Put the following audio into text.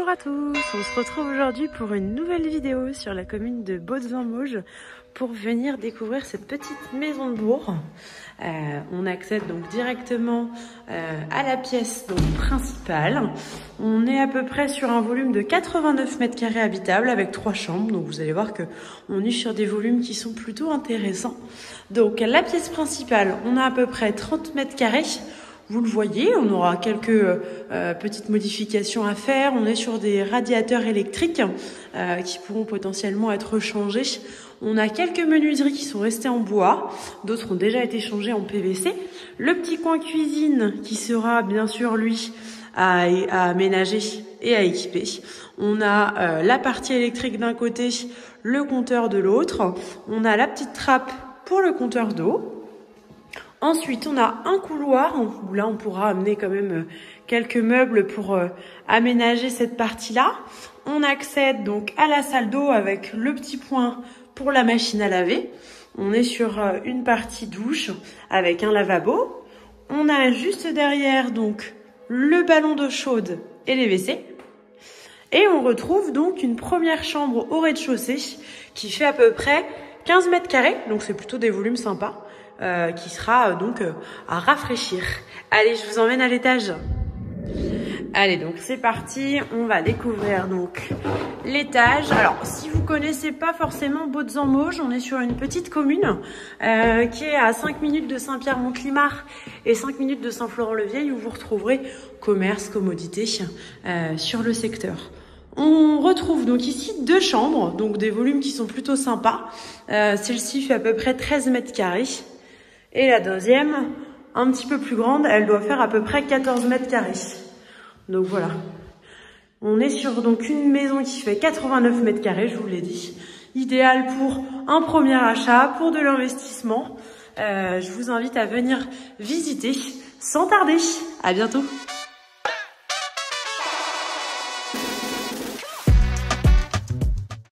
Bonjour à tous, on se retrouve aujourd'hui pour une nouvelle vidéo sur la commune de Baudezin-Mauges pour venir découvrir cette petite maison de bourg. On accède donc directement à la pièce donc, principale. On est à peu près sur un volume de 89 mètres carrés habitable avec 3 chambres. Donc vous allez voir que on est sur des volumes qui sont plutôt intéressants. Donc la pièce principale, on a à peu près 30 mètres carrés. Vous le voyez, on aura quelques petites modifications à faire. On est sur des radiateurs électriques qui pourront potentiellement être changés. On a quelques menuiseries qui sont restées en bois, d'autres ont déjà été changées en PVC. Le petit coin cuisine qui sera bien sûr lui à aménager et à équiper. On a la partie électrique d'un côté, le compteur de l'autre. On a la petite trappe pour le compteur d'eau. Ensuite, on a un couloir où là, on pourra amener quand même quelques meubles pour aménager cette partie-là. On accède donc à la salle d'eau avec le petit point pour la machine à laver. On est sur une partie douche avec un lavabo. On a juste derrière donc le ballon d'eau chaude et les WC. Et on retrouve donc une première chambre au rez-de-chaussée qui fait à peu près 15 mètres carrés. Donc c'est plutôt des volumes sympas. Qui sera donc à rafraîchir. Allez, je vous emmène à l'étage. Allez, donc c'est parti. On va découvrir donc l'étage. Alors, si vous connaissez pas forcément Baudezin-Mauges, on est sur une petite commune qui est à 5 minutes de Saint-Pierre-Montlimar et 5 minutes de Saint-Florent-le-Vieil où vous retrouverez commerce, commodité sur le secteur. On retrouve donc ici 2 chambres, donc des volumes qui sont plutôt sympas. Celle-ci fait à peu près 13 mètres carrés. Et la deuxième, un petit peu plus grande, elle doit faire à peu près 14 mètres carrés. Donc voilà. On est sur donc une maison qui fait 89 mètres carrés, je vous l'ai dit. Idéal pour un premier achat, pour de l'investissement. Je vous invite à venir visiter sans tarder. À bientôt.